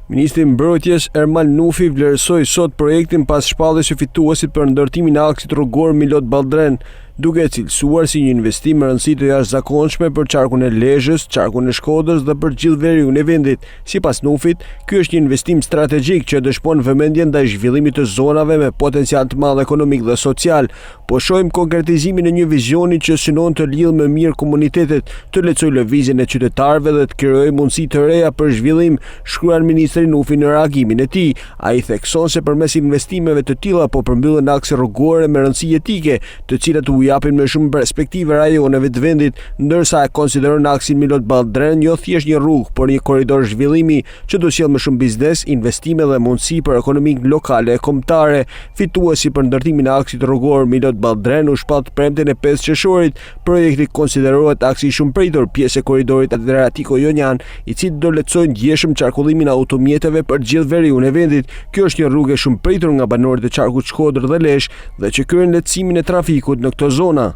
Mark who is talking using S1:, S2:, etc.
S1: Ministri i Mbrojtjes Ermal Nufi vlerësoi sot projektin pas shpalljes së fituesit për ndërtimin e aksit rrugor Milot Ballldren, duke e cilësuar si një investim me rëndësi të jashtëzakonshme për qarkun e Lezhës, qarkun e Shkodrës dhe për gjithë veriun e vendit. Sipas Nufit, ky është një investim strategjik që dëshmon vëmendjen ndaj zhvillimit të zonave me potencial të madh ekonomik dhe social. Po shohim konkretizimin e një vizioni që synon të lidhë më mirë komunitetet, të lehtësojë lëvizjen e qytetarëve dhe të krijojë mundësi të reja për zhvillim, shkruan ministri Nufi në reagimin e tij. Ai thekson se përmes investimeve të tilla po përmbyllen akse rrugore me rëndësi etike, të cilat u japin më shumë perspektive rajoneve të vendit, ndërsa e konsideron aksin Milot Ballldren jo thjesht një rrugë, por një korridor zhvillimi që do sjellë më shumë biznes, investime dhe mundësi për ekonominë lokale e kombëtare. Fituesi për ndërtimin e aksit rrugor Milot Ballldren u shpat premten e 5 qershorit. Projekti konsiderohet aksi shumë pritur, pjesë e korridorit Adriatiko-Jonian, i cili do lehtësojë ndjeshëm qarkullimin e automjeteve për gjithë veriun e vendit. Kjo është një rrugë shumë pritur nga banorët e qarkut Shkodër dhe Lezhë dhe që kryen lehtësimin e trafikut në këto zona.